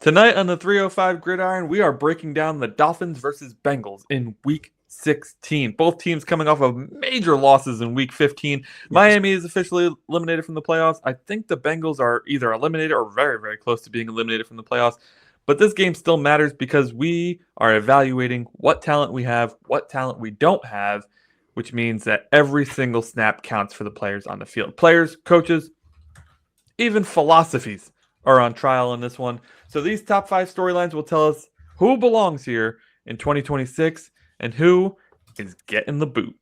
Tonight on the 305 Gridiron, we are breaking down the Dolphins versus Bengals in Week 16. Both teams coming off of major losses in Week 15. Yes. Miami is officially eliminated from the playoffs. I think the Bengals are either eliminated or very, very close to being eliminated from the playoffs. But this game still matters because we are evaluating what talent we have, what talent we don't have, which means that every single snap counts for the players on the field. Players, coaches, even philosophies are on trial in this one. So these top 5 storylines will tell us who belongs here in 2026 and who is getting the boot.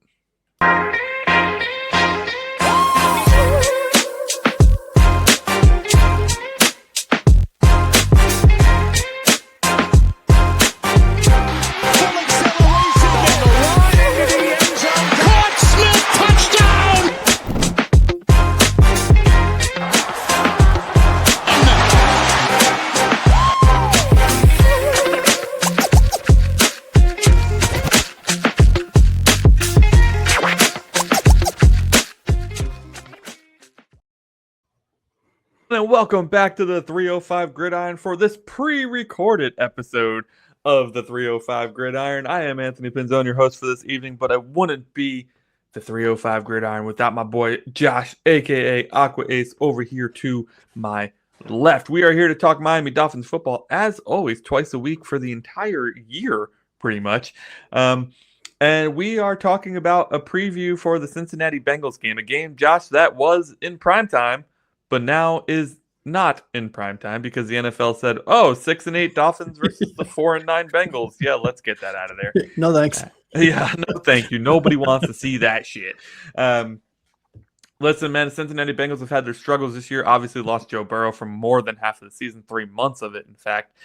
And welcome back to the 305 Gridiron for this pre-recorded episode of the 305 Gridiron. I am Anthony Pinzone, your host for this evening, but I wouldn't be the 305 Gridiron without my boy Josh, aka Aqua Ace, over here to my left. We are here to talk Miami Dolphins football, as always, twice a week for the entire year, pretty much. And we are talking about a preview for the Cincinnati Bengals game, a game, Josh, that was in primetime, but now is not in prime time because the NFL said, 6-8 Dolphins versus the 4-9 Bengals. Yeah, let's get that out of there. No thanks. Yeah, no thank you. Nobody wants to see that shit. Listen, man, the Cincinnati Bengals have had their struggles this year. Obviously lost Joe Burrow for more than half of the season, 3 months of it, in fact.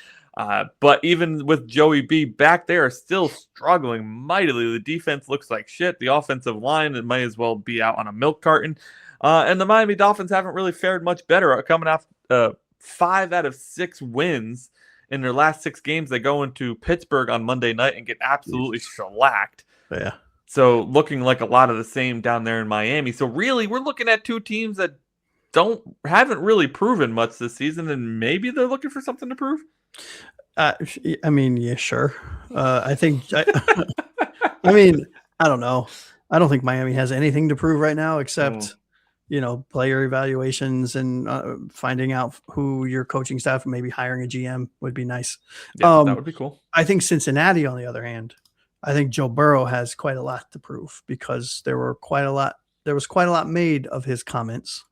But even with Joey B back, they are still struggling mightily. The defense looks like shit. The offensive line, it might as well be out on a milk carton. And the Miami Dolphins haven't really fared much better, coming off 5 out of 6 wins in their last 6 games. They go into Pittsburgh on Monday night and get absolutely shellacked. Yeah. So looking like a lot of the same down there in Miami. So really, we're looking at 2 teams that haven't really proven much this season, and maybe they're looking for something to prove. I mean, yeah, sure. I think. I mean, I don't know. I don't think Miami has anything to prove right now except. Player evaluations and finding out who your coaching staff, maybe hiring a GM would be nice. Yeah, that would be cool. I think Cincinnati, on the other hand, I think Joe Burrow has quite a lot to prove because there was quite a lot made of his comments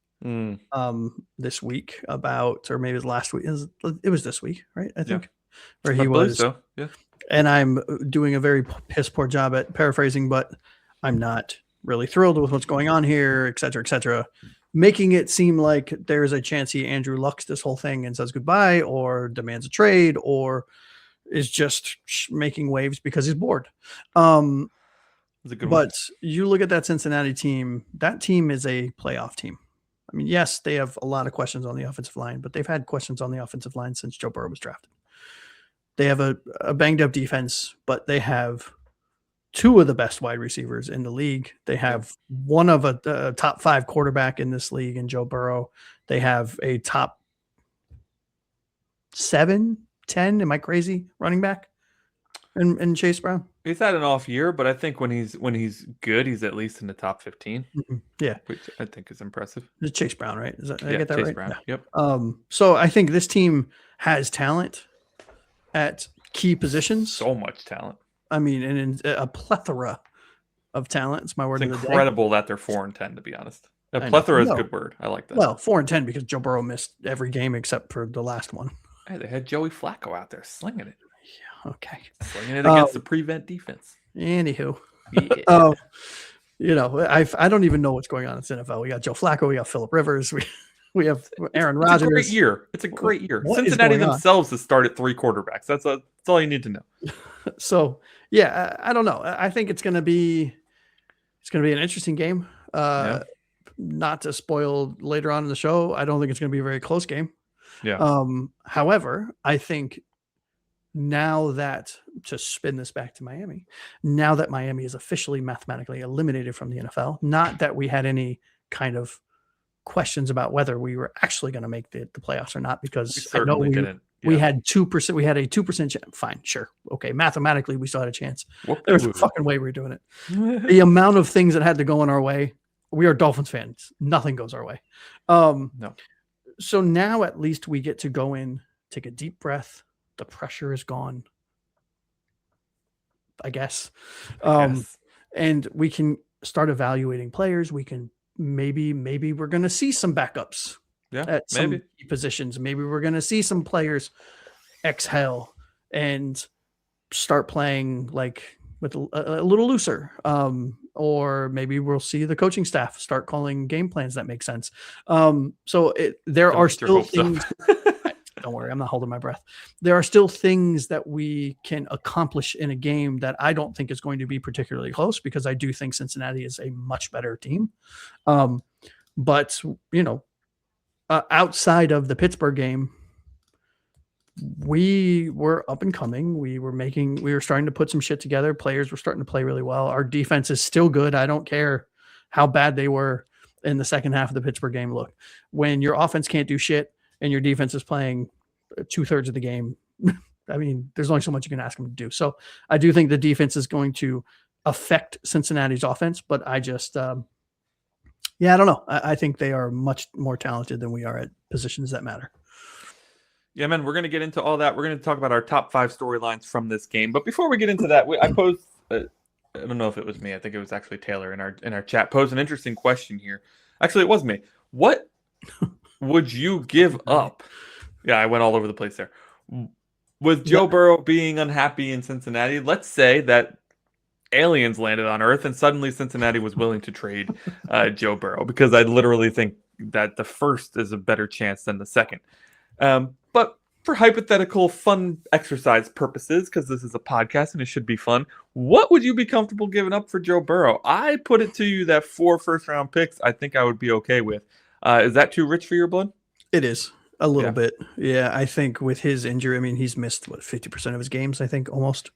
this week about, or maybe it was last week. It was this week, right? I think where he was. So. Yeah. And I'm doing a very piss poor job at paraphrasing, but I'm not really thrilled with what's going on here, et cetera, making it seem like there's a chance he Andrew Lucks this whole thing and says goodbye or demands a trade or is just making waves because he's bored. But you look at that Cincinnati team, that team is a playoff team. I mean, yes, they have a lot of questions on the offensive line, but they've had questions on the offensive line since Joe Burrow was drafted. They have a banged up defense, but they have 2 of the best wide receivers in the league. They have one of a top 5 quarterback in this league in Joe Burrow. They have a top 7, 10, am I crazy, running back and Chase Brown? He's had an off year, but I think when he's good, he's at least in the top 15. Mm-hmm. Yeah. Which I think is impressive. It's Chase Brown, right? Did I get that Chase right? Brown. Yeah. Yep. So I think this team has talent at key positions. So much talent. I mean, and in a plethora of talent. It's my word of the day. It's incredible that they're 4-10, to be honest. A plethora is a good word. I like that. Well, 4-10 because Joe Burrow missed every game except for the last one. Hey, they had Joey Flacco out there slinging it. Yeah, okay. Slinging it against the prevent defense. Anywho. Yeah. I don't even know what's going on in the NFL. We got Joe Flacco. We got Phillip Rivers. We have Aaron Rodgers. It's a great year. It's a great year. Cincinnati themselves has started 3 quarterbacks. That's all you need to know. So, yeah, I don't know. I think it's going to be an interesting game. Not to spoil later on in the show, I don't think it's going to be a very close game. Yeah. However, I think now that, to spin this back to Miami, now that Miami is officially mathematically eliminated from the NFL, not that we had any kind of questions about whether we were actually going to make the playoffs or not, because we certainly didn't We had 2%. We had a 2% chance. Fine, sure, okay. Mathematically, we still had a chance. Whoop-de-woo. There was a fucking way we were doing it. The amount of things that had to go in our way. We are Dolphins fans. Nothing goes our way. No. So now at least we get to go in, take a deep breath. The pressure is gone, I guess. And we can start evaluating players. We can maybe we're going to see some backups at some key positions. Maybe we're going to see some players exhale and start playing like with a little looser. Or maybe we'll see the coaching staff start calling game plans that make sense. There are still things. Don't worry, I'm not holding my breath. There are still things that we can accomplish in a game that I don't think is going to be particularly close, because I do think Cincinnati is a much better team. But outside of the Pittsburgh game, we were up and coming. We were starting to put some shit together. Players were starting to play really well. Our defense is still good. I don't care how bad they were in the second half of the Pittsburgh game. Look, when your offense can't do shit and your defense is playing 2/3 of the game, I mean, there's only so much you can ask them to do. So I do think the defense is going to affect Cincinnati's offense, but I just, I don't know. I think they are much more talented than we are at positions that matter. Yeah, man, we're going to get into all that. We're going to talk about our top 5 storylines from this game. But before we get into that, I posed, I don't know if it was me. I think it was actually Taylor in our chat, posed an interesting question here. Actually, it was me. What would you give up? Yeah, I went all over the place there. With Joe Burrow being unhappy in Cincinnati, let's say that aliens landed on Earth and suddenly Cincinnati was willing to trade Joe Burrow, because I literally think that the first is a better chance than the second. But for hypothetical fun exercise purposes, because this is a podcast and it should be fun, what would you be comfortable giving up for Joe Burrow? I put it to you that 4 first-round picks I think I would be okay with. Is that too rich for your blood? It is. A little bit. Yeah, I think with his injury, I mean, he's missed 50% of his games, I think, almost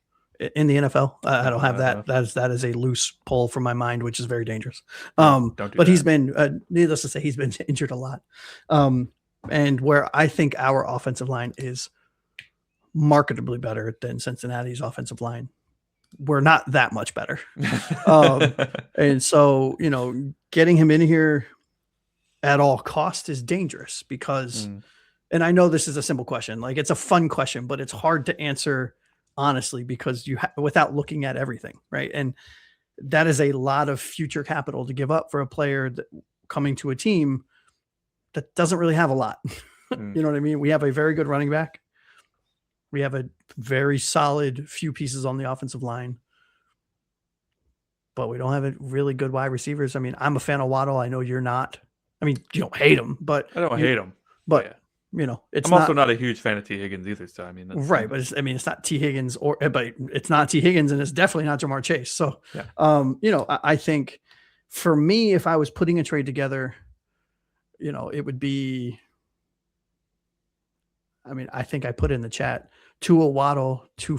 in the NFL. I don't have that. That is a loose pull from my mind, which is very dangerous. But he's been, needless to say, he's been injured a lot. And where I think our offensive line is marketably better than Cincinnati's offensive line, we're not that much better. And so, getting him in here at all cost is dangerous, because and I know this is a simple question, like it's a fun question, but it's hard to answer honestly, because without looking at everything, right? And that is a lot of future capital to give up for a player coming to a team that doesn't really have a lot. You know what I mean? We have a very good running back. We have a very solid few pieces on the offensive line, but we don't have a really good wide receivers. I mean, I'm a fan of Waddle. I know you're not. I mean, you don't hate him, but I don't hate him. But I'm also not a huge fan of T. Higgins either. So I mean, right. But it's not T. Higgins but it's not T. Higgins, and it's definitely not Jamar Chase. So, I think for me, if I was putting a trade together, it would be, I mean, I think I put in the chat, Tua, Waddle, two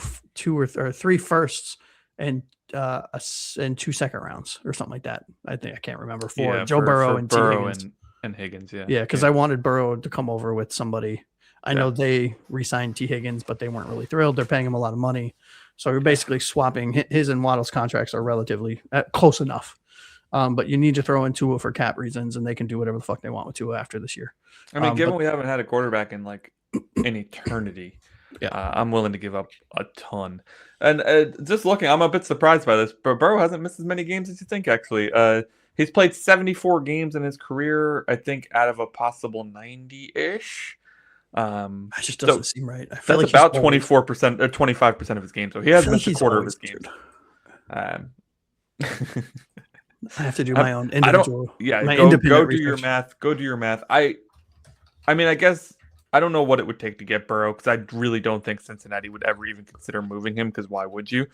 or 3 firsts and 2 second rounds or something like that. I can't remember for Joe Burrow and Burrow and Higgins. Yeah. Because I wanted Burrow to come over with somebody. I know they re-signed T. Higgins, but they weren't really thrilled. They're paying him a lot of money. So you're basically swapping his and Waddle's contracts are relatively close enough. But you need to throw in Tua for cap reasons, and they can do whatever the fuck they want with Tua after this year. I mean, given we haven't had a quarterback in like an eternity, I'm willing to give up a ton. And just looking, I'm a bit surprised by this, but Burrow hasn't missed as many games as you think, actually. He's played 74 games in his career, I think, out of a possible 90-ish. That just doesn't seem right. I feel that's like about 24% or 25% of his games. So he has missed a quarter of his games. I have to do my own individual. Go do your math. Go do your math. I mean, I guess I don't know what it would take to get Burrow, because I really don't think Cincinnati would ever even consider moving him, because why would you?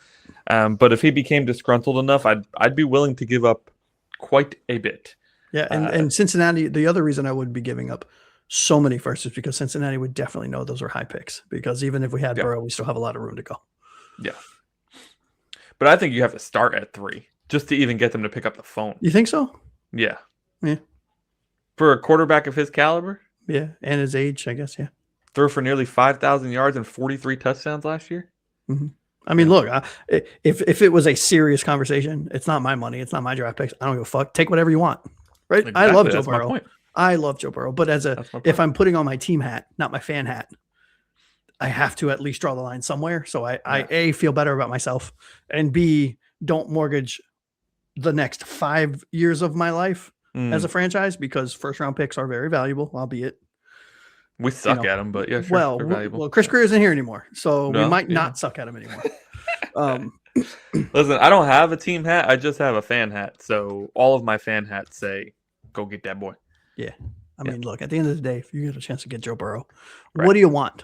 But if he became disgruntled enough, I'd be willing to give up quite a bit. Yeah, and Cincinnati, the other reason I would be giving up so many firsts is because Cincinnati would definitely know those were high picks, because even if we had Burrow, we still have a lot of room to go. Yeah. But I think you have to start at 3 just to even get them to pick up the phone. You think so? Yeah. Yeah. For a quarterback of his caliber? Yeah, and his age, I guess, yeah. threw for nearly 5,000 yards and 43 touchdowns last year. Mm-hmm. I mean, look, if it was a serious conversation, it's not my money. It's not my draft picks. I don't give a fuck. Take whatever you want. Right? Exactly. I love Joe That's Burrow. my point. I love Joe Burrow. But if I'm putting on my team hat, not my fan hat, I have to at least draw the line somewhere. So I A, feel better about myself, and B, don't mortgage the next 5 years of my life as a franchise, because first round picks are very valuable, albeit we suck at them, but yeah, sure. Well, Chris Greer isn't here anymore, so we might not suck at him anymore. Listen, I don't have a team hat. I just have a fan hat. So all of my fan hats say, go get that boy. Yeah. I mean, look, at the end of the day, if you get a chance to get Joe Burrow, what do you want?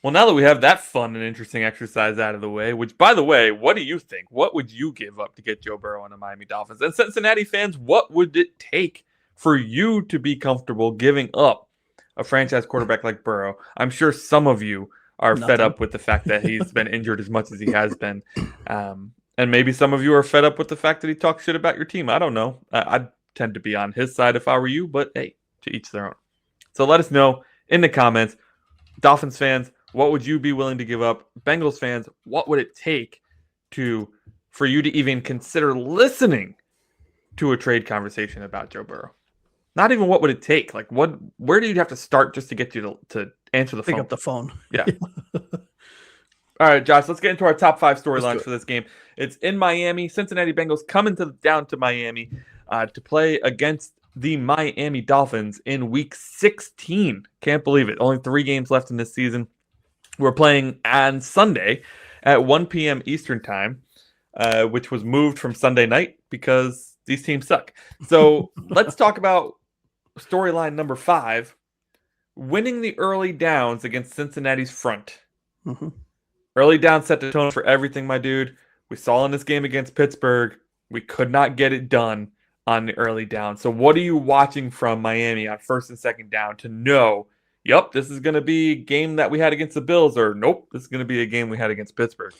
Well, now that we have that fun and interesting exercise out of the way, which, by the way, what do you think? What would you give up to get Joe Burrow and the Miami Dolphins? And Cincinnati fans, what would it take for you to be comfortable giving up a franchise quarterback like Burrow? I'm sure some of you are fed up with the fact that he's been injured as much as he has been. And maybe some of you are fed up with the fact that he talks shit about your team. I don't know. I'd tend to be on his side if I were you, but hey, to each their own. So let us know in the comments. Dolphins fans, what would you be willing to give up? Bengals fans, what would it take for you to even consider listening to a trade conversation about Joe Burrow? Not even what would it take? Like, where do you have to start just to get you to answer the phone? Pick up the phone. Yeah. All right, Josh, let's get into our top 5 storylines for this game. It's in Miami. Cincinnati Bengals coming down to Miami to play against the Miami Dolphins in Week 16. Can't believe it. Only 3 games left in this season. We're playing on Sunday at 1 p.m. Eastern time, which was moved from Sunday night because these teams suck. So let's talk about storyline number 5, winning the early downs against Cincinnati's front. Mm-hmm. Early down set the tone for everything, my dude. We saw in this game against Pittsburgh, we could not get it done on the early down. So what are you watching from Miami on first and second down to know, yep, this is going to be a game that we had against the Bills, or nope, this is going to be a game we had against Pittsburgh?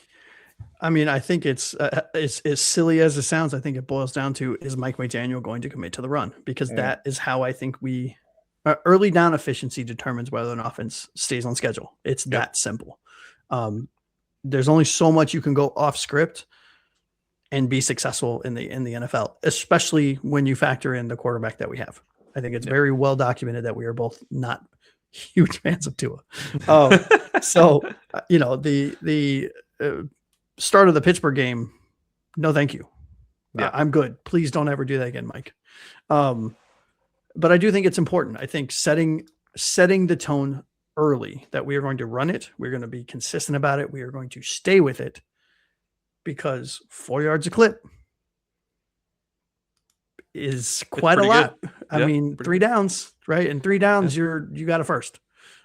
I mean, I think it's as silly as it sounds. I think it boils down to, is Mike McDaniel going to commit to the run? Because that is how I think early down efficiency determines whether an offense stays on schedule. It's that simple. There's only so much you can go off script and be successful in the NFL, especially when you factor in the quarterback that we have. I think it's very well documented that we are both not huge fans of Tua. So, the start of the Pittsburgh game, no, thank you. I'm good. Please don't ever do that again, Mike. But I do think it's important. I think setting the tone early that we are going to run it. We're going to be consistent about it. We are going to stay with it, because 4 yards a clip is quite a lot. Good. I mean, 3 downs, right? And 3 downs, you got a first.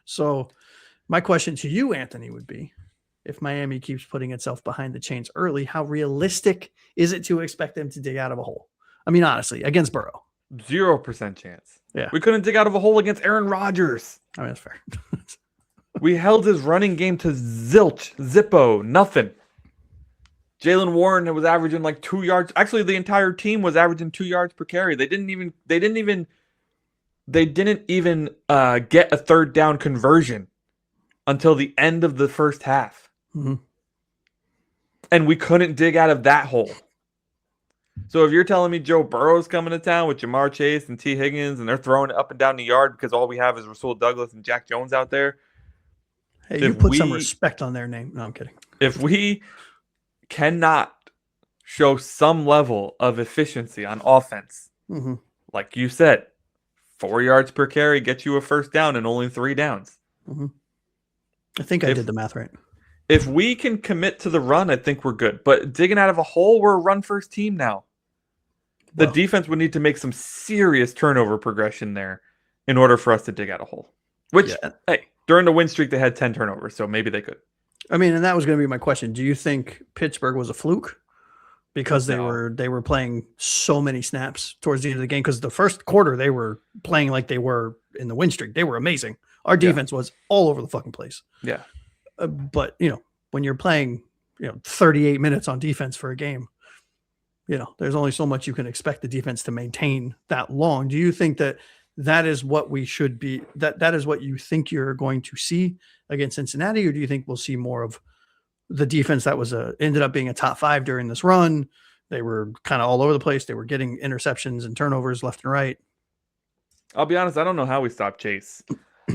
So my question to you, Anthony, would be, if Miami keeps putting itself behind the chains early, how realistic is it to expect them to dig out of a hole? I mean, honestly, against Burrow. 0% chance. Yeah. We couldn't dig out of a hole against Aaron Rodgers. I mean, that's fair. We held his running game to zippo, nothing. Jaylen Warren was averaging like 2 yards. Actually, the entire team was averaging 2 yards per carry. They didn't even get a third down conversion until the end of the first half. Mm-hmm. And we couldn't dig out of that hole. So if you're telling me Joe Burrow's coming to town with Jamar Chase and T. Higgins, and they're throwing it up and down the yard because all we have is Rasul Douglas and Jack Jones out there. Hey, you put some respect on their name. No, I'm kidding. If we cannot show some level of efficiency on offense, like you said, 4 yards per carry gets you a first down and only 3 downs. Mm-hmm. I think I did the math right. If we can commit to the run, I think we're good. But digging out of a hole, we're a run-first team now. The defense would need to make some serious turnover progression there in order for us to dig out a hole. Which, hey, during the win streak, they had 10 turnovers, so maybe they could. I mean, and that was going to be my question. Do you think Pittsburgh was a fluke because they were playing so many snaps towards the end of the game? Because the first quarter, they were playing like they were in the win streak. They were amazing. Our defense was all over the fucking place. Yeah. But, when you're playing, 38 minutes on defense for a game, there's only so much you can expect the defense to maintain that long. Do you think that that is what we should be. That is what you think you're going to see against Cincinnati, or do you think we'll see more of the defense that was ended up being a top 5 during this run? They were kind of all over the place. They were getting interceptions and turnovers left and right. I'll be honest, I don't know how we stop Chase.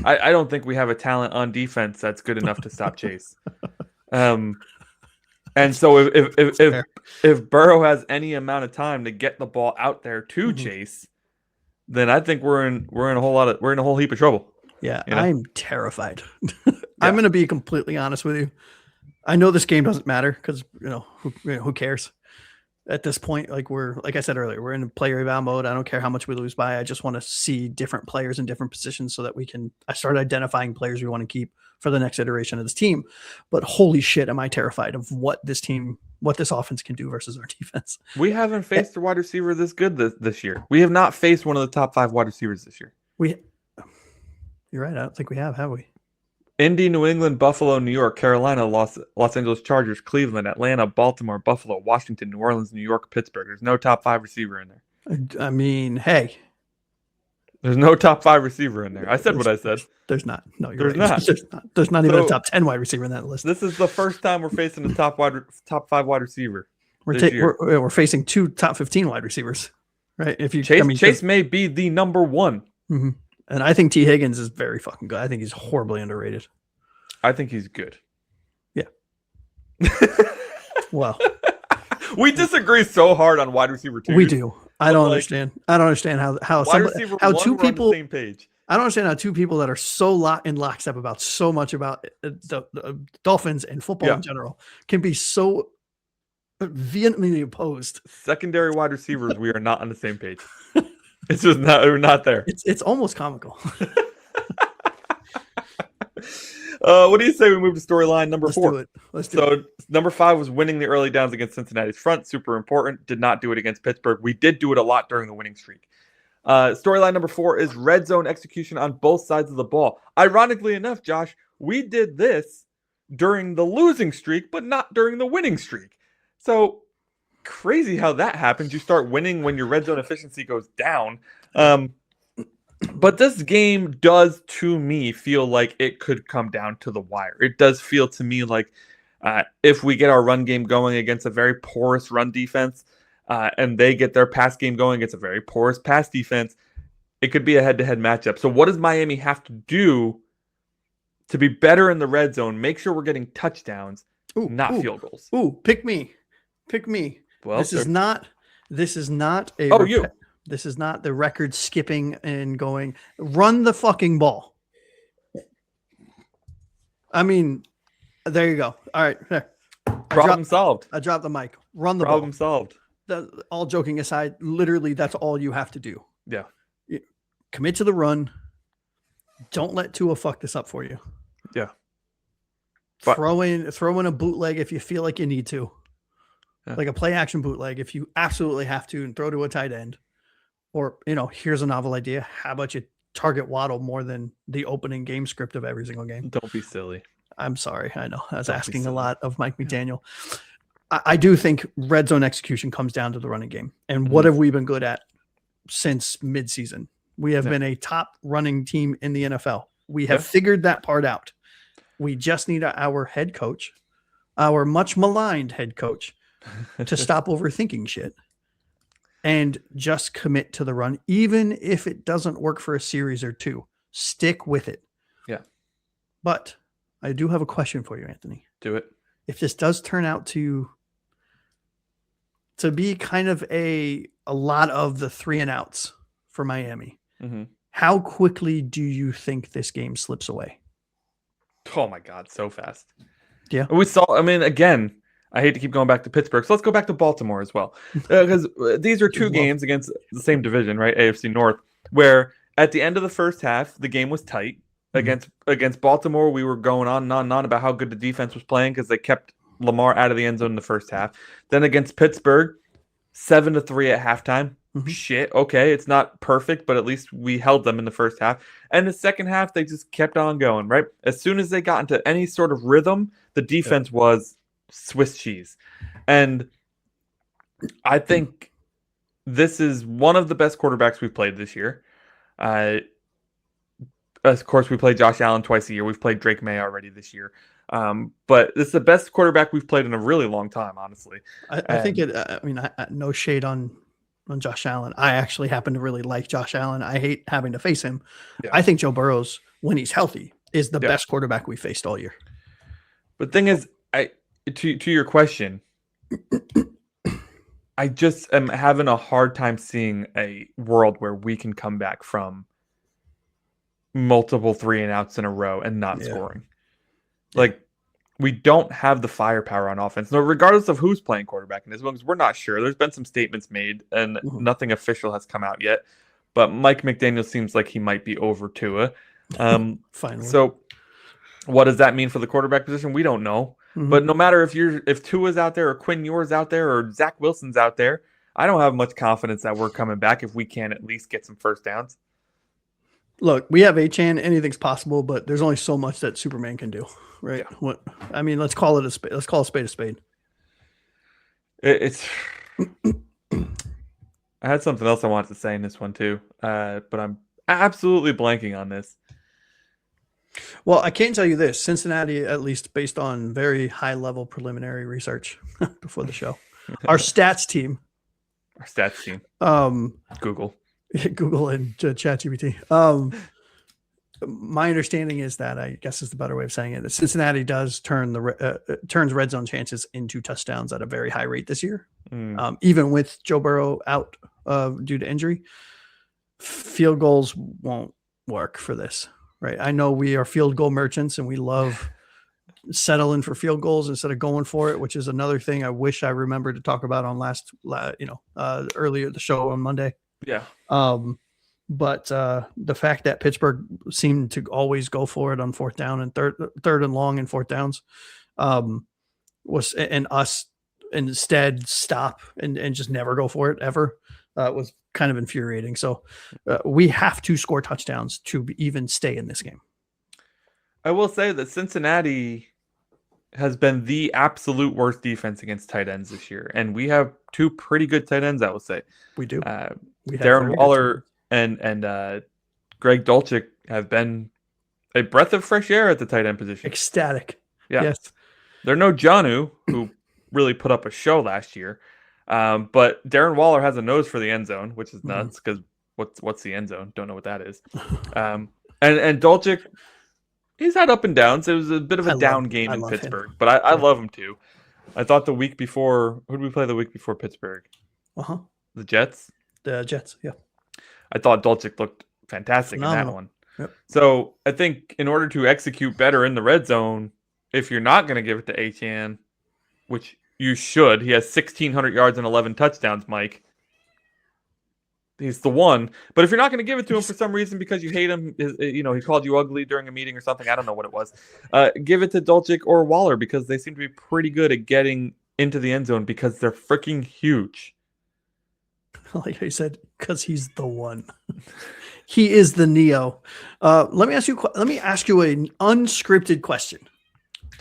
I don't think we have a talent on defense that's good enough to stop Chase. And so if Burrow has any amount of time to get the ball out there to Chase, then I think we're in a whole heap of trouble. Yeah, you know? I'm terrified. I'm going to be completely honest with you. I know this game doesn't matter because who cares at this point? Like I said earlier, we're in player eval mode. I don't care how much we lose by. I just want to see different players in different positions so that I start identifying players we want to keep for the next iteration of this team. But holy shit, am I terrified of what this offense can do versus our defense. We haven't faced a wide receiver this good this year. We have not faced one of the top 5 wide receivers this year. You're right. I don't think we have we? Indy, New England, Buffalo, New York, Carolina, Los Angeles Chargers, Cleveland, Atlanta, Baltimore, Buffalo, Washington, New Orleans, New York, Pittsburgh. There's no top 5 receiver in there. I mean, hey. There's no top 5 receiver in there. I said what I said. There's not. No, you're right. There's not even a top 10 wide receiver in that list. This is the first time we're facing a top 5 wide receiver. We're facing 2 top 15 wide receivers, right? If you Chase may be the number 1. Mm-hmm. And I think T. Higgins is very fucking good. I think he's horribly underrated. I think he's good. Yeah. Well, we disagree so hard on wide receiver 2. We do. I don't understand. I don't understand how two people on the same page. I don't understand how 2 people that are so in lockstep about so much about the Dolphins and football in general can be so vehemently opposed. Secondary wide receivers, we are not on the same page. It's just not. We're not there. It's almost comical. What do you say we move to storyline number 4? Let's do it. Number 5 was winning the early downs against Cincinnati's front. Super important. Did not do it against Pittsburgh. We did do it a lot during the winning streak. Storyline number 4 is red zone execution on both sides of the ball. Ironically enough, Josh, we did this during the losing streak, but not during the winning streak. So crazy how that happens. You start winning when your red zone efficiency goes down. But this game does, to me, feel like it could come down to the wire. It does feel to me like if we get our run game going against a very porous run defense and they get their pass game going against a very porous pass defense, it could be a head-to-head matchup. So what does Miami have to do to be better in the red zone? Make sure we're getting touchdowns, not field goals. Pick me. Well, this is not the record skipping and going. Run the fucking ball. I mean, there you go. All right, there. Problem solved. I dropped the mic. Run the problem ball. Solved. All joking aside, literally, that's all you have to do. Yeah. Commit to the run. Don't let Tua fuck this up for you. Yeah. Throw in a bootleg if you feel like you need to. Yeah. Like a play action bootleg if you absolutely have to, and throw to a tight end. Or, here's a novel idea. How about you target Waddle more than the opening game script of every single game? Don't be silly. I'm sorry. I know. I was asking a lot of Mike McDaniel. I do think red zone execution comes down to the running game. And what have we been good at since midseason? We have been a top running team in the NFL. We have figured that part out. We just need our head coach, our much maligned head coach, to stop overthinking shit and just commit to the run. Even if it doesn't work for a series or 2, stick with it. Yeah. But I do have a question for you, Anthony. Do it. If this does turn out to be kind of a lot of the 3 and outs for Miami, how quickly do you think this game slips away? Oh my God, so fast. Yeah. We saw, again, I hate to keep going back to Pittsburgh, so let's go back to Baltimore as well. Because these are 2 games against the same division, right? AFC North, where at the end of the first half, the game was tight. Against Baltimore, we were going on and on and on about how good the defense was playing because they kept Lamar out of the end zone in the first half. Then against Pittsburgh, 7-3 at halftime. Shit, okay, it's not perfect, but at least we held them in the first half. And the second half, they just kept on going, right? As soon as they got into any sort of rhythm, the defense was Swiss cheese. And I think this is one of the best quarterbacks we've played this year. Of course, we play Josh Allen twice a year. We've played Drake May already this year. But this is the best quarterback we've played in a really long time, honestly. I think it. I mean, no shade on Josh Allen. I actually happen to really like Josh Allen. I hate having to face him. Yeah. I think Joe Burrow's, when he's healthy, is the Yeah. best quarterback we faced all year. But the thing is, to your question, I just am having a hard time seeing a world where we can come back from multiple 3-and-outs in a row and not scoring. Like, we don't have the firepower on offense. No, regardless of who's playing quarterback in this one, because we're not sure. There's been some statements made, and nothing official has come out yet. But Mike McDaniel seems like he might be over Tua. Finally. So, what does that mean for the quarterback position? We don't know. But no matter if Tua's out there or Quinn Ewers out there or Zach Wilson's out there, I don't have much confidence that we're coming back if we can at least get some first downs. Look, we have Achane. Anything's possible, but there's only so much that Superman can do, right? Yeah. What I mean, let's call it a spade. Let's call a spade a spade. It's. I had something else I wanted to say in this one too, but I'm absolutely blanking on this. Well, I can tell you this: Cincinnati, at least based on very high-level preliminary research before the show, our stats team, Google and ChatGPT. My understanding is that, I guess is the better way of saying it, that Cincinnati does turns red zone chances into touchdowns at a very high rate this year, even with Joe Burrow out due to injury. Field goals won't work for this. Right. I know we are field goal merchants and we love settling for field goals instead of going for it, which is another thing I wish I remembered to talk about on earlier the show on Monday. Yeah. But the fact that Pittsburgh seemed to always go for it on fourth down and third and long and fourth downs and us instead stop and just never go for it ever was kind of infuriating. So we have to score touchdowns to even stay in this game. I will say that Cincinnati has been the absolute worst defense against tight ends this year, and we have two pretty good tight ends. I will say we do. Darren Waller and Greg Dulcich have been a breath of fresh air at the tight end position. Ecstatic. Yeah. Yes. They're no Jonnu, who really put up a show last year. But Darren Waller has a nose for the end zone, which is nuts because what's the end zone? Don't know what that is. And Dulcich, he's had up and downs. It was a bit of a down game in Pittsburgh, but I love him too. I thought the week before, who did we play the week before Pittsburgh? The Jets? The Jets, yeah. I thought Dulcich looked fantastic in that one. Yep. So I think in order to execute better in the red zone, if you're not going to give it to Achane, which you should, he has 1,600 yards and 11 touchdowns, Mike. He's the one. But if you're not going to give it to him for some reason because you hate him, he called you ugly during a meeting or something, I don't know what it was, give it to Dulcich or Waller because they seem to be pretty good at getting into the end zone because they're freaking huge. Like I said, because he's the one. He is the Neo. Let me ask you an unscripted question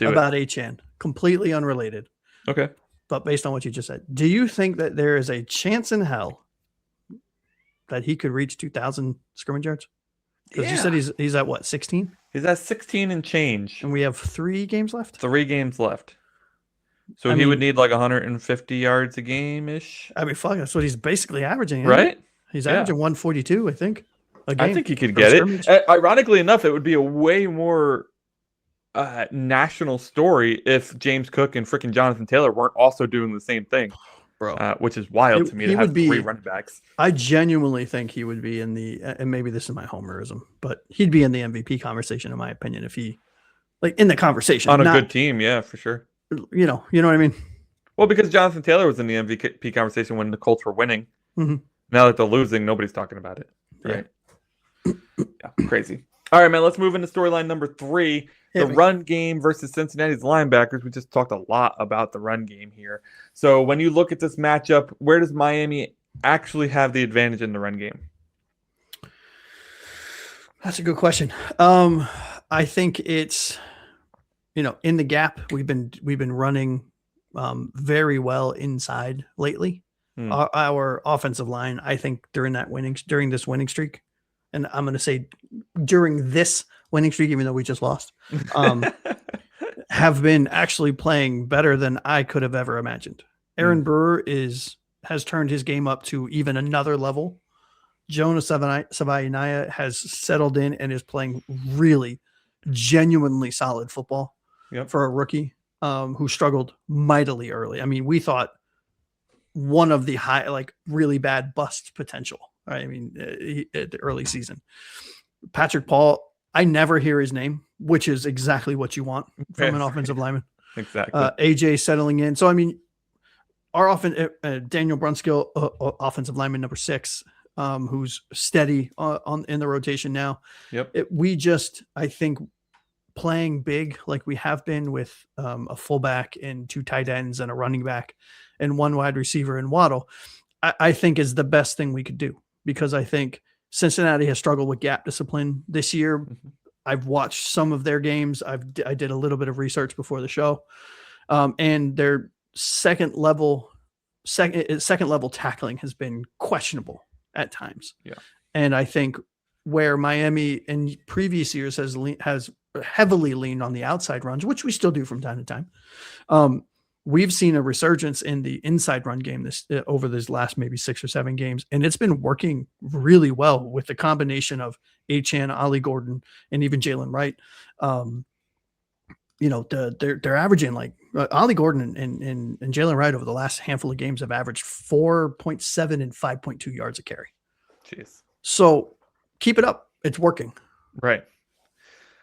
about Achane, completely unrelated. Okay. But based on what you just said, do you think that there is a chance in hell that he could reach 2,000 scrimmage yards? Because you said he's at what, 16? He's at 16 and change. And we have 3 games left? 3 games left. So he would need like 150 yards a game-ish. I mean, fuck, that's what he's basically averaging. Right? He's averaging 142, I think. A game I think he could get it. Ironically enough, it would be a way more national story if James Cook and freaking Jonathan Taylor weren't also doing the same thing. Bro, which is wild to me to have 3 running backs. I genuinely think he would be in the, and maybe this is my homerism, but he'd be in the MVP conversation, in my opinion, if he, like, in the conversation. On a good team, yeah, for sure. You know what I mean? Well, because Jonathan Taylor was in the MVP conversation when the Colts were winning. Mm-hmm. Now that they're losing, nobody's talking about it. Right? Yeah, crazy. All right, man, let's move into storyline number 3. The run game versus Cincinnati's linebackers. We just talked a lot about the run game here. So when you look at this matchup, where does Miami actually have the advantage in the run game? That's a good question. I think it's, in the gap, we've been running very well inside lately. Our offensive line, I think during this winning streak, and I'm going to say during this winning streak, even though we just lost, have been actually playing better than I could have ever imagined. Aaron Brewer has turned his game up to even another level. Jonah Savaianaya has settled in and is playing really genuinely solid football for a rookie who struggled mightily early. I mean, we thought one of the really bad bust potential. Right? I mean, at the early season, Patrick Paul, I never hear his name, which is exactly what you want from an offensive lineman. Exactly. AJ settling in. So, I mean, our Daniel Brunskill, offensive lineman number 6, who's steady in the rotation now. Yep. I think playing big like we have been with a fullback and 2 tight ends and a running back and 1 wide receiver in Waddle, I think is the best thing we could do, because I think Cincinnati has struggled with gap discipline this year. Mm-hmm. I've watched some of their games. I did a little bit of research before the show, and their second level tackling has been questionable at times. Yeah. And I think where Miami in previous years has heavily leaned on the outside runs, which we still do from time to time, we've seen a resurgence in the inside run game over these last maybe 6 or 7 games, and it's been working really well with the combination of Achane, Ollie Gordon, and even Jalen Wright. They're averaging like Ollie Gordon and Jalen Wright over the last handful of games have averaged 4.7 and 5.2 yards a carry. Jeez. So keep it up. It's working. Right.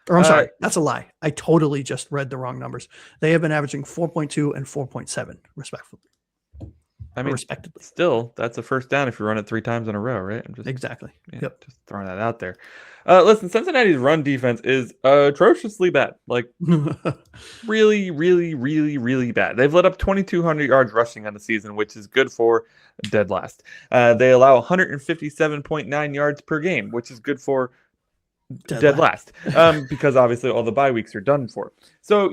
Or I'm sorry, that's a lie. I totally just read the wrong numbers. They have been averaging 4.2 and 4.7 respectively. I mean, respectively. Still, that's a first down if you run it 3 times in a row, right? Exactly. Just throwing that out there. Listen, Cincinnati's run defense is atrociously bad. Like, really, really, really, really bad. They've let up 2,200 yards rushing on the season, which is good for dead last. They allow 157.9 yards per game, which is good for dead last. Because obviously all the bye weeks are done for. So,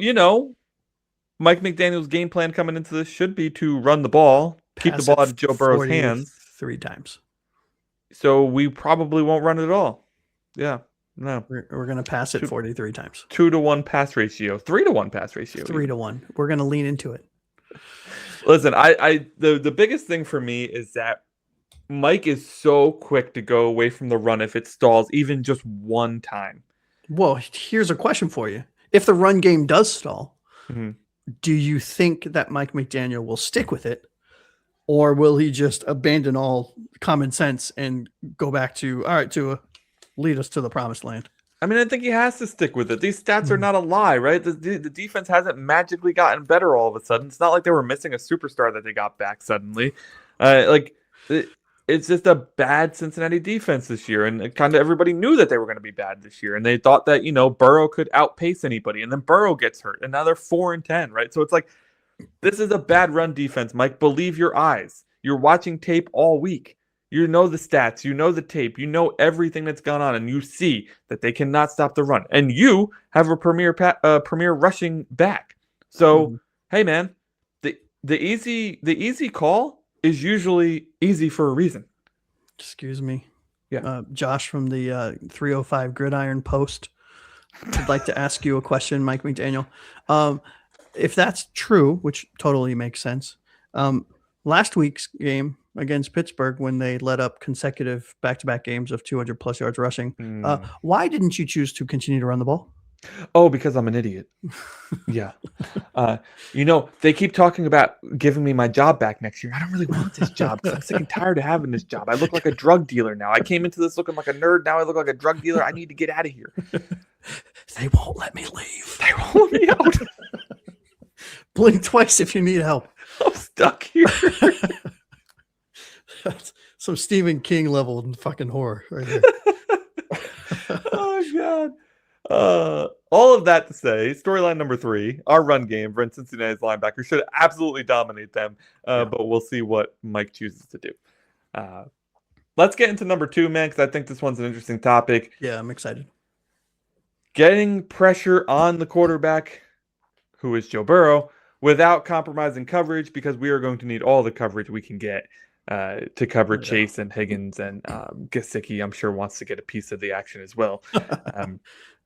Mike McDaniel's game plan coming into this should be to run the ball, keep the ball out of Joe Burrow's hands 3 times. So we probably won't run it at all. Yeah, no. We're going to pass it 43 times. 2-to-1 pass ratio. 3-to-1 pass ratio. 3-to-1. We're going to lean into it. Listen, the biggest thing for me is that Mike is so quick to go away from the run if it stalls even just one time. Well, here's a question for you. If the run game does stall, do you think that Mike McDaniel will stick with it, or will he just abandon all common sense and go back to, all right, Tua, lead us to the promised land? I mean, I think he has to stick with it. These stats are not a lie, right? The defense hasn't magically gotten better all of a sudden. It's not like they were missing a superstar that they got back suddenly. It's just a bad Cincinnati defense this year, and kind of everybody knew that they were going to be bad this year, and they thought that Burrow could outpace anybody, and then Burrow gets hurt, and now they're 4-10, right? So it's like, this is a bad run defense, Mike. Believe your eyes. You're watching tape all week. You know the stats. You know the tape. You know everything that's gone on, and you see that they cannot stop the run. And you have a premier rushing back. So, hey, man, the easy call is usually easy for a reason. Excuse me. Yeah. Josh from the 305 Gridiron Post would like to ask you a question, Mike McDaniel. If that's true, which totally makes sense, last week's game against Pittsburgh, when they let up consecutive back-to-back games of 200-plus yards rushing, why didn't you choose to continue to run the ball? Oh, because I'm an idiot. Yeah. They keep talking about giving me my job back next year. I don't really want this job because I'm sick and tired of having this job. I look like a drug dealer now. I came into this looking like a nerd. Now I look like a drug dealer. I need to get out of here. They won't let me leave. They won't let me out. Blink twice if you need help. I'm stuck here. That's some Stephen King level fucking horror right here. Oh, God. All of that to say, storyline number 3, our run game for Cincinnati's linebackers should absolutely dominate them, but we'll see what Mike chooses to do. Let's get into number 2, man, because I think this one's an interesting topic. Yeah, I'm excited. Getting pressure on the quarterback, who is Joe Burrow, without compromising coverage, because we are going to need all the coverage we can get to cover Yeah. Chase and Higgins, and Gesicki, I'm sure, wants to get a piece of the action as well.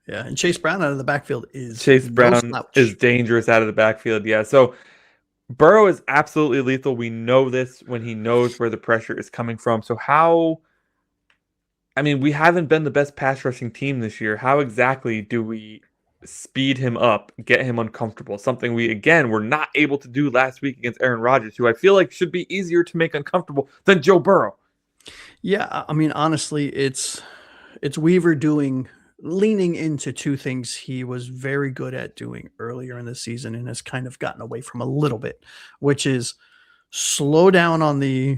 Yeah, and Chase Brown out of the backfield is Chase no Brown slouch. is dangerous out of the backfield. Yeah, so Burrow is absolutely lethal. We know this when he knows where the pressure is coming from. So we haven't been the best pass rushing team this year. How exactly do we speed him up, get him uncomfortable? Something we, again, were not able to do last week against Aaron Rodgers, who I feel like should be easier to make uncomfortable than Joe Burrow. Yeah, I mean, honestly, it's Weaver leaning into two things he was very good at doing earlier in the season and has kind of gotten away from a little bit, which is slow down on the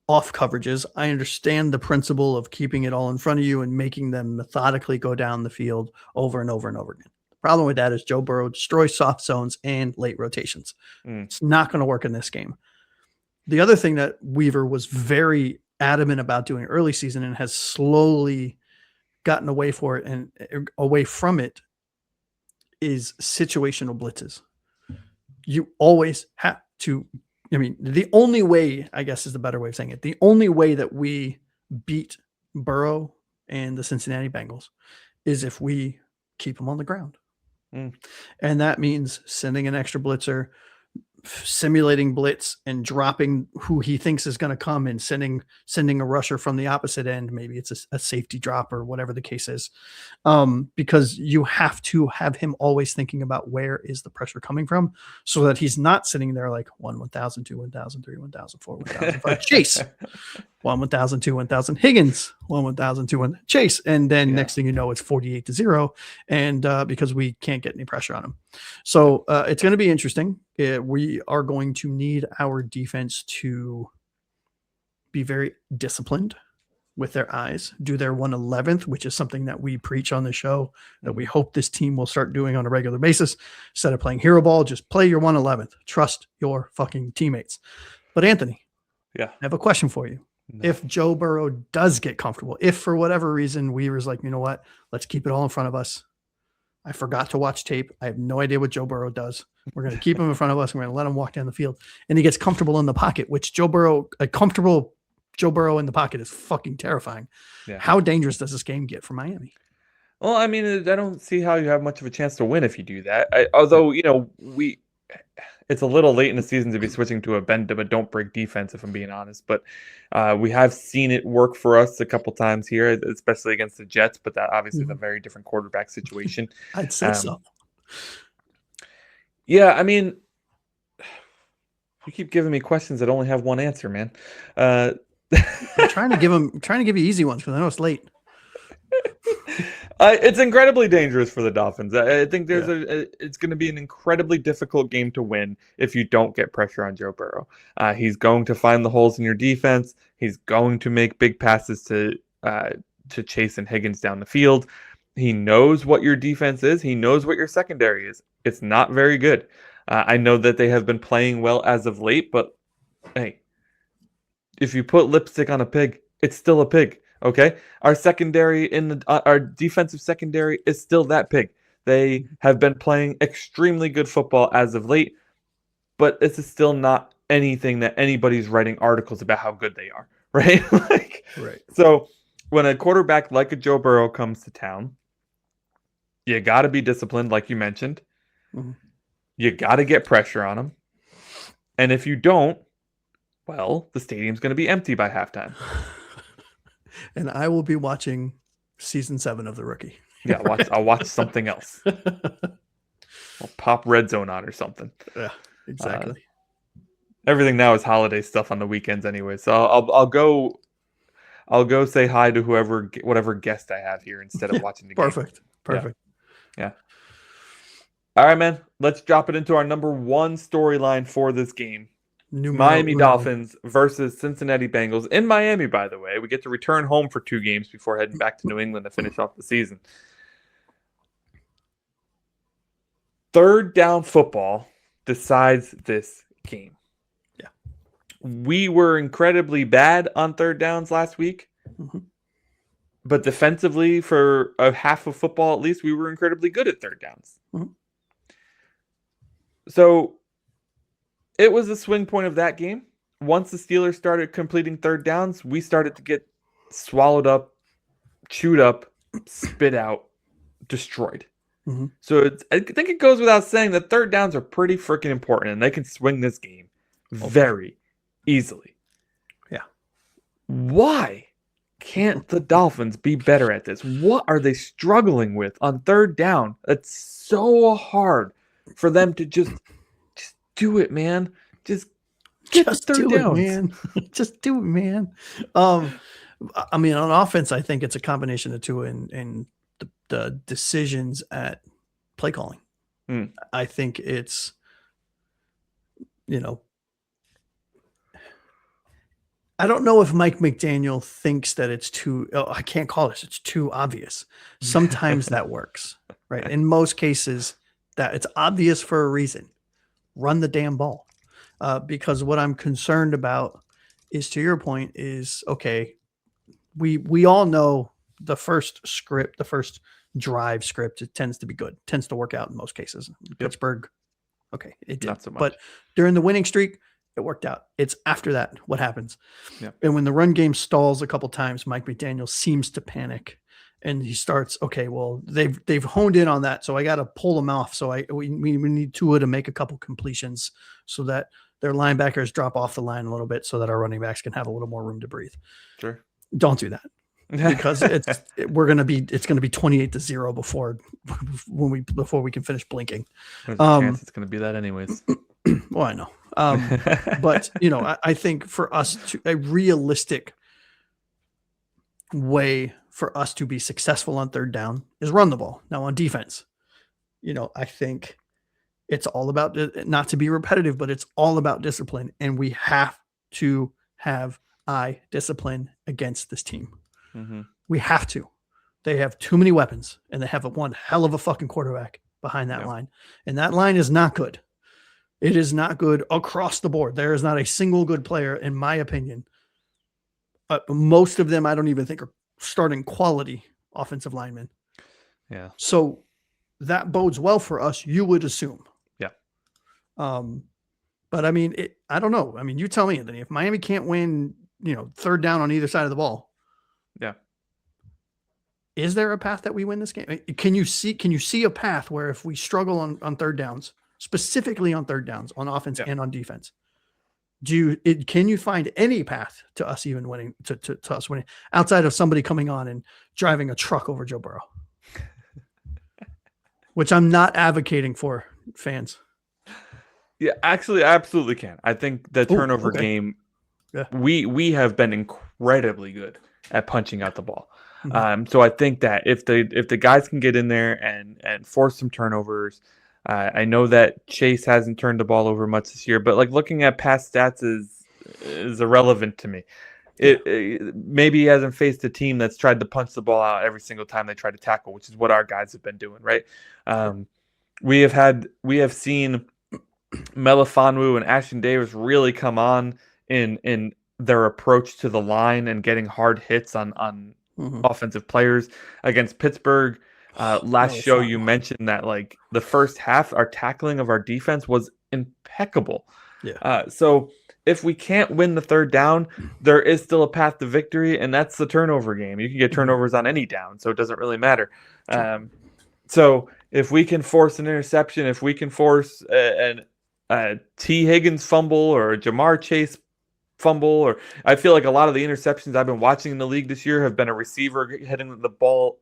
off coverages. I understand the principle of keeping it all in front of you and making them methodically go down the field over and over and over again. The problem with that is Joe Burrow destroys soft zones and late rotations. It's not going to work in this game. The other thing that Weaver was very adamant about doing early season and has slowly gotten away from it is situational blitzes. You always have to, the only way, I guess is the better way of saying it, the only way that we beat Burrow and the Cincinnati Bengals is if we keep them on the ground. And that means sending an extra blitzer, simulating blitz and dropping who he thinks is going to come and sending a rusher from the opposite end. Maybe it's a safety drop or whatever the case is. Because you have to have him always thinking about where is the pressure coming from so that he's not sitting there like 1,000, 2, 1,000, 3, 1,000, 4, 1,000, 5, Chase, 1,000, 2, 1,000, Higgins, 1,000, 2, 1, Chase. And then next thing you know, it's 48-0. And because we can't get any pressure on him. So it's going to be interesting. We are going to need our defense to be very disciplined with their eyes, do their 1/11th, which is something that we preach on the show that we hope this team will start doing on a regular basis. Instead of playing hero ball, just play your 1/11th. Trust your fucking teammates. But Anthony, I have a question for you. No. If Joe Burrow does get comfortable, if for whatever reason Weaver's like, you know what, let's keep it all in front of us. I forgot to watch tape. I have no idea what Joe Burrow does. We're going to keep him in front of us. And we're going to let him walk down the field. And he gets comfortable in the pocket, which a comfortable Joe Burrow in the pocket is fucking terrifying. Yeah. How dangerous does this game get for Miami? Well, I don't see how you have much of a chance to win if you do that. Although, it's a little late in the season to be switching to a bend but don't break defense, if I'm being honest. But we have seen it work for us a couple times here, especially against the Jets. But that obviously is a very different quarterback situation. I'd say so. Yeah, you keep giving me questions that only have one answer, man. I'm trying to give you easy ones because I know it's late. It's incredibly dangerous for the Dolphins. I think it's going to be an incredibly difficult game to win if you don't get pressure on Joe Burrow. He's going to find the holes in your defense. He's going to make big passes to Chase and Higgins down the field. He knows what your defense is. He knows what your secondary is. It's not very good. I know that they have been playing well as of late, but hey, if you put lipstick on a pig, it's still a pig. Okay, our secondary our defensive secondary is still that pig. They have been playing extremely good football as of late, but this is still not anything that anybody's writing articles about how good they are, right? Right. So when a quarterback like a Joe Burrow comes to town, you got to be disciplined, like you mentioned. Mm-hmm. You got to get pressure on him, and if you don't, well, the stadium's going to be empty by halftime. And I will be watching season 7 of The Rookie. Yeah, I'll watch something else. I'll pop Red Zone on or something. Yeah, exactly. Everything now is holiday stuff on the weekends anyway. So I'll go say hi to whatever guest I have here instead of watching the game. Perfect. Yeah. All right, man. Let's drop it into our number 1 storyline for this game. Miami Dolphins versus Cincinnati Bengals in Miami, by the way. We get to return home for 2 games before heading back to New England to finish off the season. Third down football decides this game. Yeah. We were incredibly bad on third downs last week. Mm-hmm. But defensively, for a half of football at least, we were incredibly good at third downs. Mm-hmm. So it was the swing point of that game. once the Steelers started completing third downs, we started to get swallowed up, chewed up, spit out, destroyed. Mm-hmm. So I think it goes without saying that third downs are pretty freaking important, and they can swing this game very easily. Yeah. Why can't the Dolphins be better at this? What are they struggling with on third down? It's so hard for them to just do it, man. Just get Just the third do downs. it, man. Just do it, man. I mean, on offense, I think it's a combination of two and the decisions at play calling. I think it's, I don't know if Mike McDaniel thinks that it's too, I can't call this, it's too obvious. Sometimes that works, right? In most cases, that it's obvious for a reason. Run the damn ball. Because what I'm concerned about is, to your point, is, okay, we all know the first script, the first drive script, it tends to be good, tends to work out in most cases. Yep. Pittsburgh, okay, it did. Not so much. But during the winning streak, it worked out. It's after that what happens. Yeah. And when the run game stalls a couple times, Mike McDaniel seems to panic, and he starts, okay, well, they've honed in on that, so I got to pull them off. So we need Tua to make a couple completions so that their linebackers drop off the line a little bit, so that our running backs can have a little more room to breathe. Sure. Don't do that, because it's going to be 28-0 before we can finish blinking. There's a chance it's going to be that anyways. Well, I know. But I think for us a realistic way for us to be successful on third down is run the ball. Now on defense, I think it's all about, not to be repetitive, but it's all about discipline, and we have to have eye discipline against this team. Mm-hmm. We have to. They have too many weapons, and they have one hell of a fucking quarterback behind that line, and that line is not good. It is not good across the board. There is not a single good player, in my opinion. Most of them, I don't even think, are starting quality offensive linemen. Yeah. So that bodes well for us, you would assume. Yeah. But I mean, I don't know. I mean, you tell me, Anthony, if Miami can't win, third down on either side of the ball. Yeah. Is there a path that we win this game? Can you see a path where if we struggle on third downs, specifically on third downs, on offense and on defense, can you find any path to us even winning, to us winning, outside of somebody coming on and driving a truck over Joe Burrow? Which I'm not advocating for, fans. Yeah, actually, I absolutely can. I think the turnover game, we have been incredibly good at punching out the ball. Mm-hmm. So I think that if the guys can get in there and force some turnovers, I know that Chase hasn't turned the ball over much this year, but like looking at past stats is irrelevant to me. It maybe he hasn't faced a team that's tried to punch the ball out every single time they try to tackle, which is what our guys have been doing, right? We have seen Melifonwu and Ashton Davis really come on in their approach to the line and getting hard hits on offensive players against Pittsburgh. Last show you mentioned that like the first half, our tackling of our defense was impeccable. Yeah. So if we can't win the third down, there is still a path to victory, and that's the turnover game. You can get turnovers on any down, so it doesn't really matter. So if we can force an interception, if we can force a T. Higgins fumble or a Jamar Chase fumble, or I feel like a lot of the interceptions I've been watching in the league this year have been a receiver hitting the ball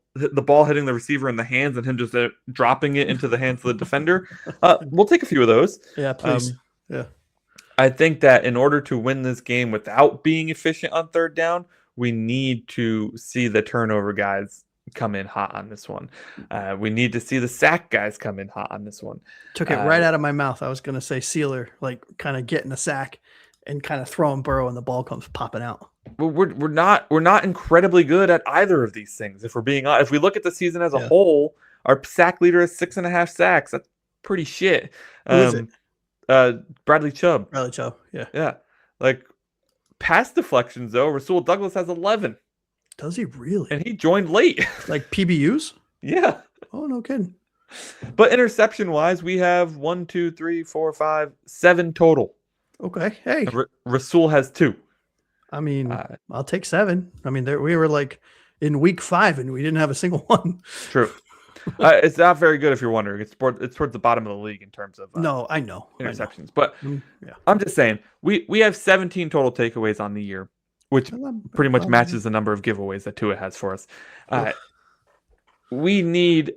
hitting the receiver in the hands and him just dropping it into the hands of the defender. We'll take a few of those. Yeah, please. Yeah. I think that in order to win this game without being efficient on third down, we need to see the turnover guys come in hot on this one. We need to see the sack guys come in hot on this one. Took it right out of my mouth. I was going to say Sealer, like kind of getting a sack and kind of throwing Burrow and the ball comes popping out. Well, we're not incredibly good at either of these things. If we're being honest, if we look at the season as a whole, our sack leader is 6.5 sacks. That's pretty shit. Who is it? Bradley Chubb. Bradley Chubb. Yeah. Yeah. Like pass deflections though, Rasul Douglas has 11. Does he really? And he joined late. Like PBUs? Yeah. Oh, no kidding. But interception wise, we have 1, 2, 3, 4, 5, 7 total. Okay. Hey, Rasul has 2. I mean, I'll take 7. I mean, we were like in week 5 and we didn't have a single one. True. It's not very good if you're wondering. It's towards the bottom of the league in terms of no, I know interceptions. But yeah. I'm just saying we have 17 total takeaways on the year, which pretty much matches the number of giveaways that Tua has for us. We need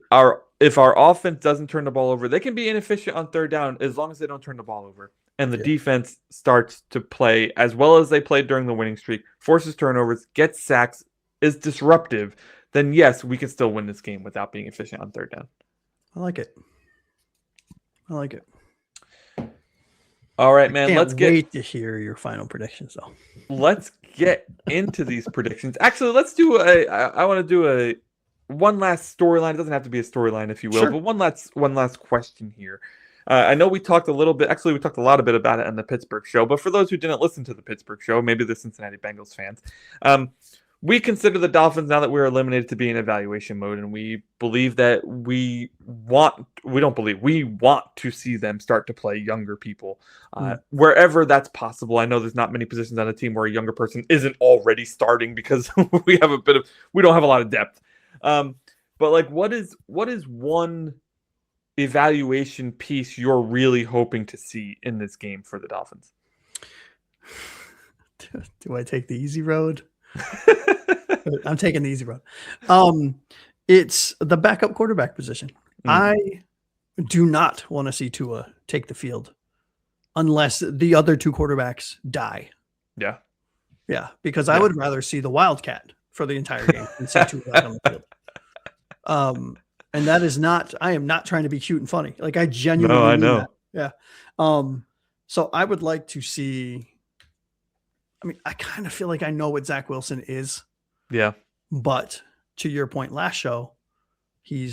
if our offense doesn't turn the ball over, they can be inefficient on third down as long as they don't turn the ball over. And the defense starts to play as well as they played during the winning streak, forces turnovers, gets sacks, is disruptive, then yes, we can still win this game without being efficient on third down. I like it. All right, man. Let's wait to hear your final predictions, though. Let's get into these predictions. Actually, let's do I want to do one last storyline. It doesn't have to be a storyline, if you will, but one last question here. I know we talked a little bit. Actually, we talked a lot about it on the Pittsburgh show. But for those who didn't listen to the Pittsburgh show, maybe the Cincinnati Bengals fans, we consider the Dolphins, now that we're eliminated, to be in evaluation mode, and we believe that we want to see them start to play younger people wherever that's possible. I know there's not many positions on a team where a younger person isn't already starting because we don't have a lot of depth. But like, what is one evaluation piece you're really hoping to see in this game for the Dolphins? Do I take the easy road? I'm taking the easy road. It's the backup quarterback position. I do not want to see Tua take the field unless the other 2 quarterbacks die. Yeah. Because I would rather see the Wildcat for the entire game than see Tua out on the field. And that is not, I am not trying to be cute and funny. Like, I genuinely mean that. Yeah. So I would like to see, I mean, I kind of feel like I know what Zach Wilson is. Yeah. But to your point last show, he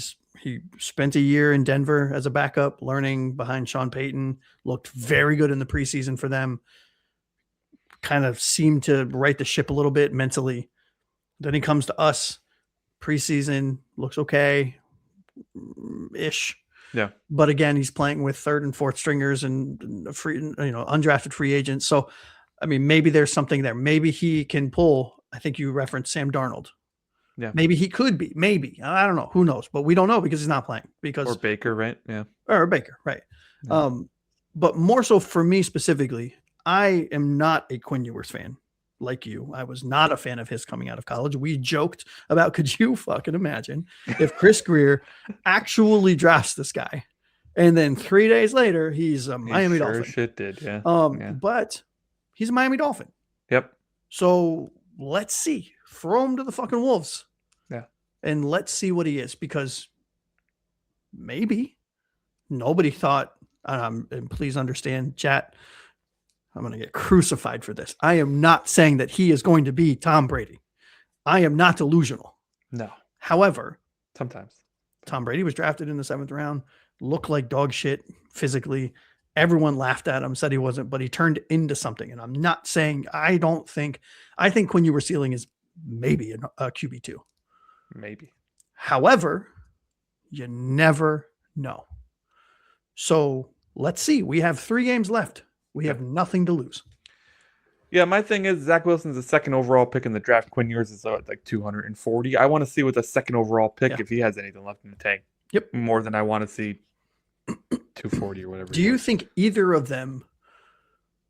spent a year in Denver as a backup, learning behind Sean Payton, looked very good in the preseason for them, kind of seemed to right the ship a little bit mentally. Then he comes to us, preseason, looks okay-ish. Yeah. But again, he's playing with 3rd and 4th stringers and undrafted free agents. So, I mean, maybe there's something there. Maybe he can pull. I think you referenced Sam Darnold. Yeah. Maybe he could be. Maybe. I don't know. Who knows? But we don't know because he's not playing. Or Baker, right? Yeah. Or Baker, right. Yeah. But more so for me specifically, I am not a Quinn Ewers fan like you. I was not a fan of his coming out of college. We joked about, could you fucking imagine if Chris Greer actually drafts this guy and then 3 days later he's a Miami Dolphin. Shit did, yeah. But he's a Miami Dolphin. Yep. So let's see. Throw him to the fucking Wolves. Yeah. And let's see what he is, because maybe nobody thought, and please understand, chat, I'm going to get crucified for this. I am not saying that he is going to be Tom Brady. I am not delusional. No. However, sometimes Tom Brady was drafted in the 7th round, looked like dog shit physically. Everyone laughed at him, said he wasn't, but he turned into something. And I'm not saying, I think Quinn Ewers' ceiling is maybe a QB2. Maybe. However, you never know. So let's see. We have 3 games left. We have nothing to lose. Yeah, my thing is Zach Wilson's the 2nd overall pick in the draft. Quinn Ewers is like 240. I want to see with the 2nd overall pick if he has anything left in the tank. Yep. More than I want to see 240 or whatever. Do you think either of them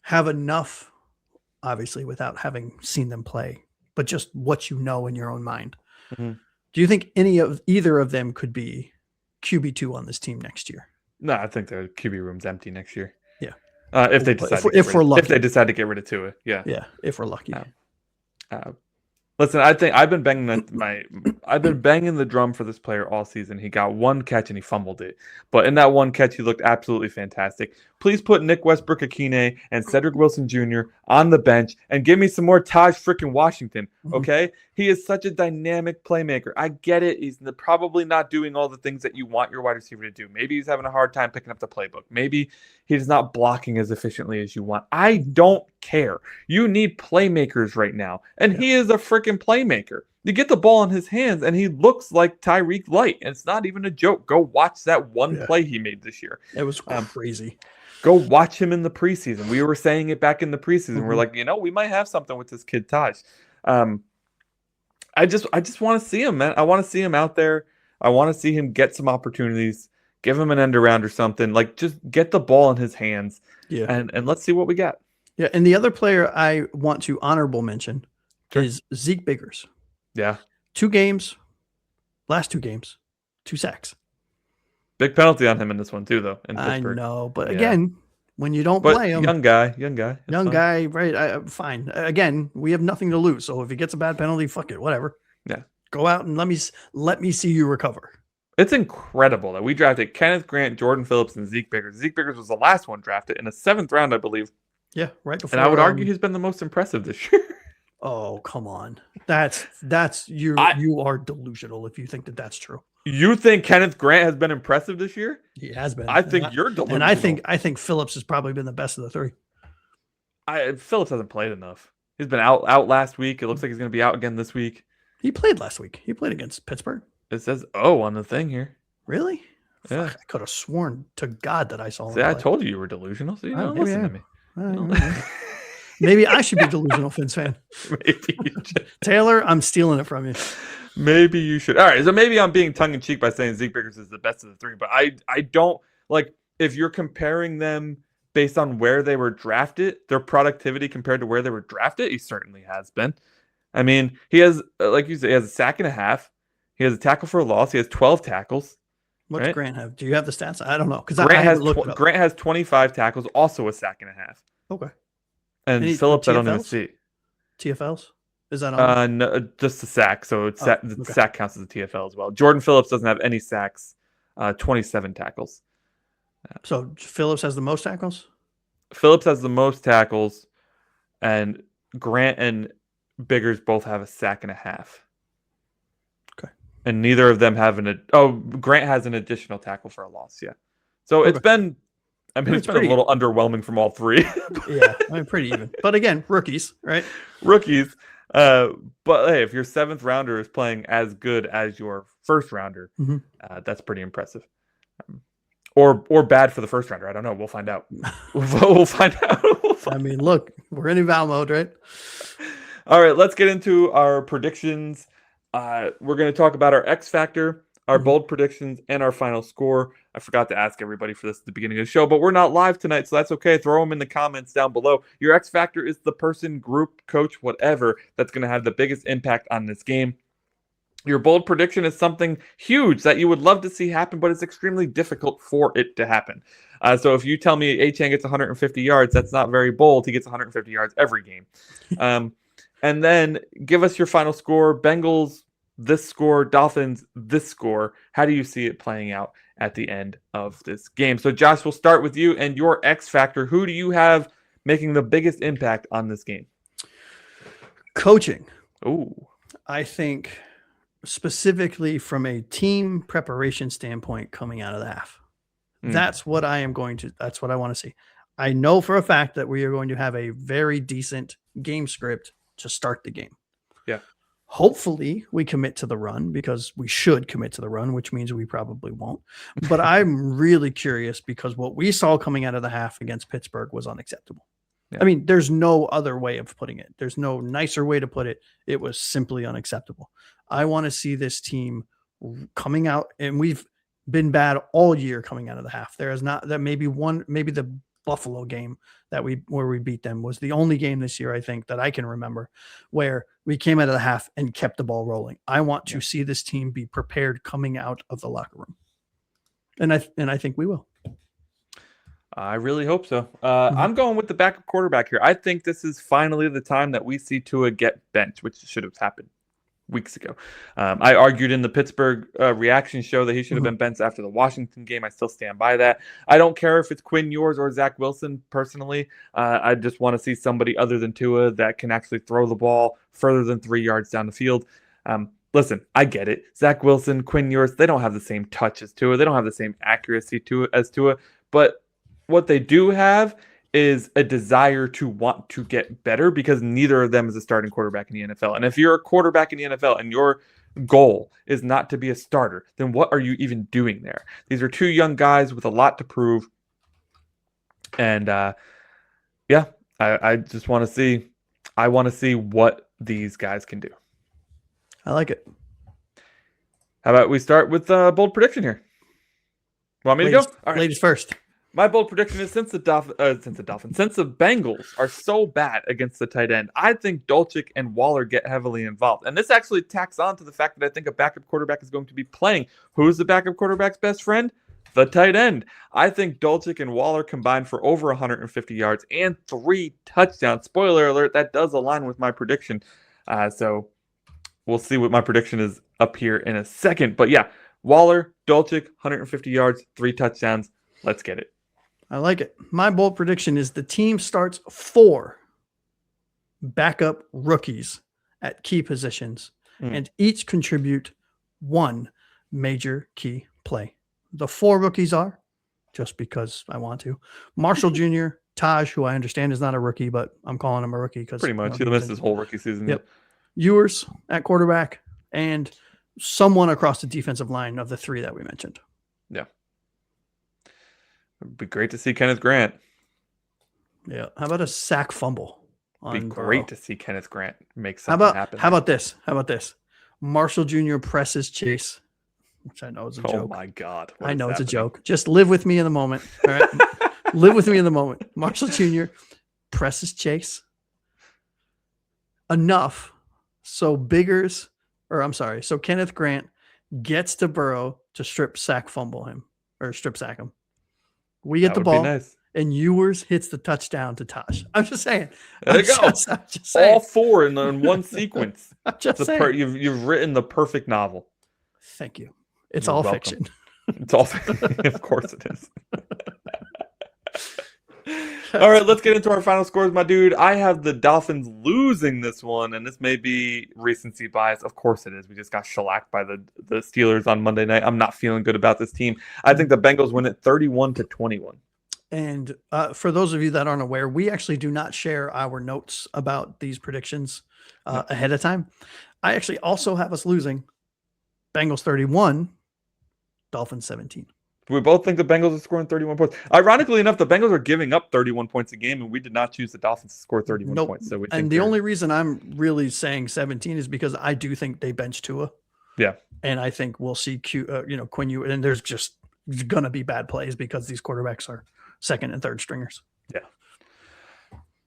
have enough, obviously without having seen them play, but just what you know in your own mind? Mm-hmm. Do you think either of them could be QB2 on this team next year? No, I think the QB room's empty next year. Yeah. If they decide to get rid of Tua. Yeah. Yeah. If we're lucky. Listen, I think I've been banging the drum for this player all season. He got 1 catch and he fumbled it, but in that 1 catch, he looked absolutely fantastic. Please put Nick Westbrook-Akine and Cedric Wilson Jr. on the bench and give me some more Taj freaking Washington. Okay, he is such a dynamic playmaker. I get it. He's probably not doing all the things that you want your wide receiver to do. Maybe he's having a hard time picking up the playbook. Maybe he's not blocking as efficiently as you want. I don't care. You need playmakers right now, and he is a freaking playmaker. You get the ball in his hands, and he looks like Tyreek Light. And it's not even a joke. Go watch that one play he made this year. It was crazy. Go watch him in the preseason. We were saying it back in the preseason. We're like, we might have something with this kid Taj. I just want to see him, man. I want to see him out there. I want to see him get some opportunities. Give him an end around or something. Like, just get the ball in his hands. Yeah. And let's see what we got. Yeah. And the other player I want to honorable mention is Zeke Biggers. Yeah. 2 games, last 2 games, 2 sacks. Big penalty on him in this one too, though. In Pittsburgh. I know, but again, when you don't play him, young guy, right? Fine. Again, we have nothing to lose. So if he gets a bad penalty, fuck it, whatever. Yeah. Go out and let me see you recover. It's incredible that we drafted Kenneth Grant, Jordan Phillips, and Zeke Biggers. Zeke Biggers was the last one drafted in the 7th round, I believe. Yeah, right before. And I would argue he's been the most impressive this year. Oh, come on. That's you are delusional if you think that that's true. You think Kenneth Grant has been impressive this year? He has been. I think you're delusional. And I think Phillips has probably been the best of the 3. Phillips hasn't played enough. He's been out last week. It looks like he's going to be out again this week. He played last week. He played against Pittsburgh. It says on the thing here. Really? Yeah. Fuck, I could have sworn to God that I saw him. See, I told you were delusional. So you don't listen to me. Maybe I should be delusional, Fins fan. Maybe you should. Taylor, I'm stealing it from you. Maybe you should. All right, so maybe I'm being tongue-in-cheek by saying Zeke Biggers is the best of the 3, but I don't, like, if you're comparing them based on where they were drafted, their productivity compared to where they were drafted, he certainly has been. I mean, he has, like you said, he has a sack and a half. He has a tackle for a loss. He has 12 tackles. What does Grant have? Do you have the stats? I don't know. Because Grant has 25 tackles, also a sack and a half. Okay. And Phillips, I don't even see. TFLs? Is that on? No, just the sack. So the sack counts as a TFL as well. Jordan Phillips doesn't have any sacks. 27 tackles. So Phillips has the most tackles? Phillips has the most tackles, and Grant and Biggers both have a sack and a half. Okay. And neither of them have Grant has an additional tackle for a loss. Yeah. So it's been. It's been a little underwhelming from all 3. Yeah, pretty even. But again, rookies, right? Rookies. But hey, if your 7th rounder is playing as good as your 1st rounder, that's pretty impressive. Or bad for the 1st rounder. I don't know. We'll find out. We'll find out. I mean, look, we're in eval mode, right? All right, let's get into our predictions. We're going to talk about our X Factor, our bold predictions, and our final score. I forgot to ask everybody for this at the beginning of the show, but we're not live tonight, so that's okay. Throw them in the comments down below. Your X Factor is the person, group, coach, whatever, that's going to have the biggest impact on this game. Your bold prediction is something huge that you would love to see happen, but it's extremely difficult for it to happen. So if you tell me Achane gets 150 yards, that's not very bold. He gets 150 yards every game. And then give us your final score. Bengals, this score. Dolphins, this score. How do you see it playing out at the end of this game? So Josh, we'll start with you and your X Factor. Who do you have making the biggest impact on this game? Coaching. Ooh. I think specifically from a team preparation standpoint coming out of the half. That's what I want to see. I know for a fact that we are going to have a very decent game script to start the game. Yeah. Hopefully we commit to the run, because we should commit to the run, which means we probably won't. But I'm really curious, because what we saw coming out of the half against Pittsburgh was unacceptable. Yeah. I mean, there's no other way of putting it. There's no nicer way to put it. It was simply unacceptable. I want to see this team coming out, and we've been bad all year coming out of the half. There is not that maybe the Buffalo game where we beat them was the only game this year, I think, that I can remember where we came out of the half and kept the ball rolling. I want to see this team be prepared coming out of the locker room. And I think we will. I really hope so. I'm going with the backup quarterback here. I think this is finally the time that we see Tua get benched, which should have happened weeks ago. I argued in the Pittsburgh reaction show that he should have been benched after the Washington game. I still stand by that. I don't care if it's Quinn Ewers or Zach Wilson personally. I just want to see somebody other than Tua that can actually throw the ball further than 3 yards down the field. Listen, I get it. Zach Wilson, Quinn Ewers, they don't have the same touch as Tua. They don't have the same accuracy as Tua. But what they do have is a desire to want to get better because neither of them is a starting quarterback in the NFL. And if you're a quarterback in the NFL and your goal is not to be a starter, then what are you even doing there? These are two young guys with a lot to prove. And I just want to see. I want to see what these guys can do. I like it. How about we start with a bold prediction here? Want me to go? All right. Ladies first. My bold prediction is since the Bengals are so bad against the tight end, I think Dolchik and Waller get heavily involved. And this actually tacks on to the fact that I think a backup quarterback is going to be playing. Who's the backup quarterback's best friend? The tight end. I think Dolchik and Waller combined for over 150 yards and 3 touchdowns. Spoiler alert, that does align with my prediction. So we'll see what my prediction is up here in a second. But yeah, Waller, Dolchik, 150 yards, 3 touchdowns. Let's get it. I like it. My bold prediction is the team starts 4 backup rookies at key positions and each contribute 1 major key play. The 4 rookies are, just because I want to, Marshall Jr., Taj, who I understand is not a rookie, but I'm calling him a rookie because pretty much he missed his whole rookie season. Yep. Ewers at quarterback and someone across the defensive line of the 3 that we mentioned. Yeah. It'd be great to see Kenneth Grant. Yeah. How about a sack fumble? It'd be great to see Kenneth Grant make something happen. How about this? Marshall Jr. presses Chase, which I know is a joke. Oh my God. I know it's a joke. Just live with me in the moment. All right. Live with me in the moment. Marshall Jr. presses Chase enough so Kenneth Grant gets to Burrow to strip sack him. We get the ball, and Ewers hits the touchdown to Tosh. I'm just saying. There you go. I'm just saying. All 4 in one sequence. I'm just saying. You've written the perfect novel. Thank you. It's all fiction. It's all fiction. Of course it is. All right, let's get into our final scores, my dude. I have the Dolphins losing this one, and this may be recency bias. Of course it is. We just got shellacked by the Steelers on Monday night. I'm not feeling good about this team. I think the Bengals win it 31-21. And for those of you that aren't aware, we actually do not share our notes about these predictions ahead of time. I actually also have us losing Bengals 31, Dolphins 17. We both think the Bengals are scoring 31 points. Ironically enough, the Bengals are giving up 31 points a game, and we did not choose the Dolphins to score 31 points. So the only reason I'm really saying 17 is because I do think they bench Tua. Yeah. And I think we'll see Quinn Ewers, and there's just going to be bad plays because these quarterbacks are second and third stringers. Yeah.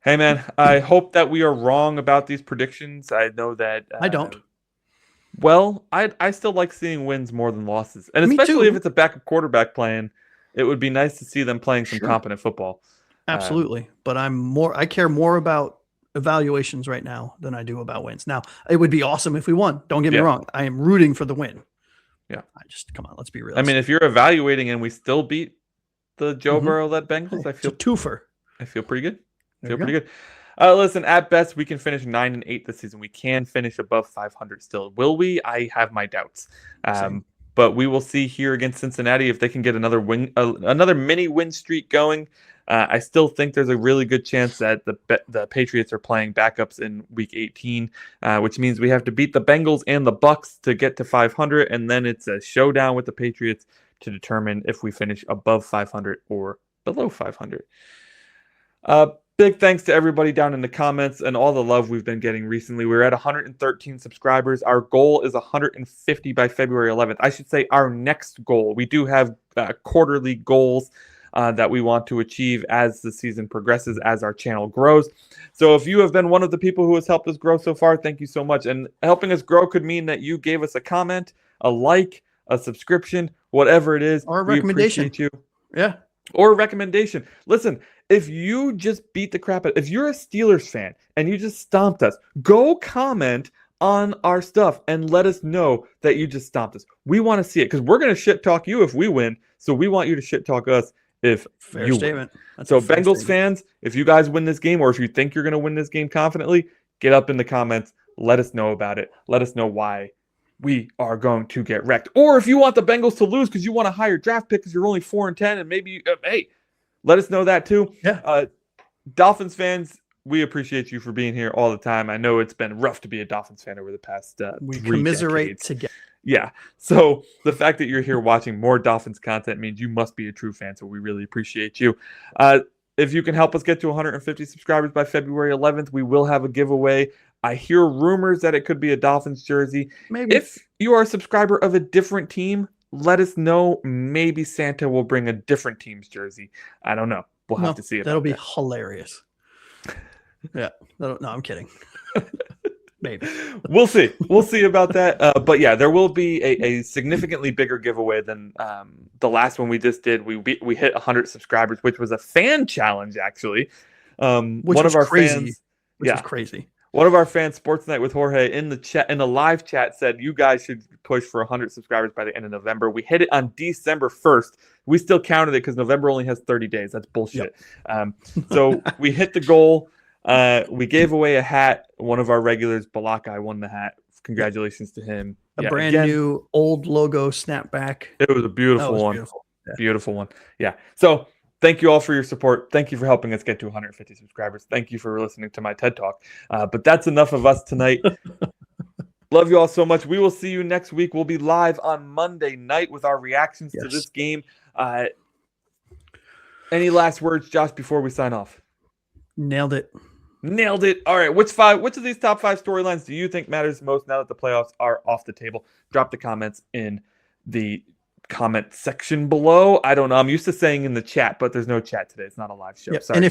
Hey, man, I hope that we are wrong about these predictions. I know that I don't. Well, I still like seeing wins more than losses. And especially if it's a backup quarterback playing, it would be nice to see them playing some competent football. Absolutely. But I care more about evaluations right now than I do about wins. Now, it would be awesome if we won. Don't get me wrong. I am rooting for the win. Yeah. Come on, let's be real. I mean, if you're evaluating and we still beat the Joe Burrow-led Bengals, I feel it's a twofer. I feel pretty good. Pretty good. Listen, at best, we can finish 9-8 this season. We can finish above 500 still. Will we? I have my doubts. But we will see here against Cincinnati if they can get another mini win streak going. I still think there's a really good chance that the Patriots are playing backups in Week 18, which means we have to beat the Bengals and the Bucks to get to 500, and then it's a showdown with the Patriots to determine if we finish above 500 or below 500. Big thanks to everybody down in the comments and all the love we've been getting recently. We're at 113 subscribers. Our goal is 150 by February 11th. I should say our next goal. We do have quarterly goals that we want to achieve as the season progresses, as our channel grows. So if you have been one of the people who has helped us grow so far, thank you so much. And helping us grow could mean that you gave us a comment, a like, a subscription, whatever it is. Or a recommendation. We appreciate you. Yeah. Or a recommendation. Listen, if you just beat the crap out, if you're a Steelers fan and you just stomped us, go comment on our stuff and let us know that you just stomped us. We want to see it because we're going to shit talk you if we win. So we want you to shit talk us if fair you statement. win. So Bengals fans, if you guys win this game or if you think you're going to win this game confidently, get up in the comments. Let us know about it. Let us know why we are going to get wrecked. Or if you want the Bengals to lose because you want a higher draft pick because you're only 4-10 and maybe, hey, let us know that too. Yeah. Dolphins fans, we appreciate you for being here all the time. I know it's been rough to be a Dolphins fan over the past We 3 commiserate decades. together. Yeah. So the fact that you're here watching more Dolphins content means you must be a true fan. So we really appreciate you. If you can help us get to 150 subscribers by February 11th, we will have a giveaway. I hear rumors that it could be a Dolphins jersey. Maybe. If you are a subscriber of a different team, let us know. Maybe Santa will bring a different team's jersey. I don't know. We'll have to see. That'll be hilarious. Yeah. No, I'm kidding. Maybe. We'll see. We'll see about that. But yeah, there will be a significantly bigger giveaway than the last one we just did. We hit 100 subscribers, which was a fan challenge, actually. Which one was of our crazy. fans, Which was crazy. One of our fans, Sports Night with Jorge, in the live chat said you guys should push for 100 subscribers by the end of November. We hit it on December 1st. We still counted it because November only has 30 days. That's bullshit. Yep. So we hit the goal. We gave away a hat. One of our regulars, Balakai, won the hat. Congratulations to him. A brand new old logo snapback. It was a beautiful one. Beautiful. Yeah. Beautiful one. Yeah. So thank you all for your support. Thank you for helping us get to 150 subscribers. Thank you for listening to my TED Talk. But that's enough of us tonight. Love you all so much. We will see you next week. We'll be live on Monday night with our reactions to this game. Any last words, Josh, before we sign off? Nailed it. Nailed it. All right. Which of these top 5 storylines do you think matters most now that the playoffs are off the table? Drop the comments in the comment section below. I don't know. I'm used to saying in the chat, but there's no chat today. It's not a live show. Yep. Sorry,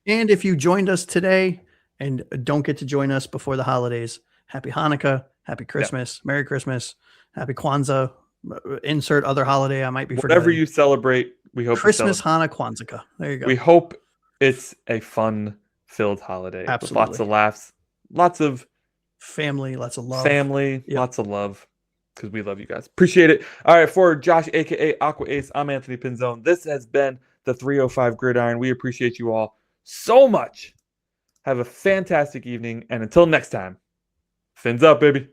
and if you joined us today and don't get to join us before the holidays, happy Hanukkah, happy Christmas, Merry Christmas, happy Kwanzaa. Insert other holiday I might be forgetting. Whatever you celebrate, we hope Christmas, Hanukkah, Kwanzaa. There you go. We hope it's a fun-filled holiday. Absolutely. With lots of laughs, lots of family, lots of love. Lots of love, because we love you guys. Appreciate it. All right, for Josh, a.k.a. Aqua Ace, I'm Anthony Pinzone. This has been the 305 Gridiron. We appreciate you all so much. Have a fantastic evening, and until next time, fins up, baby.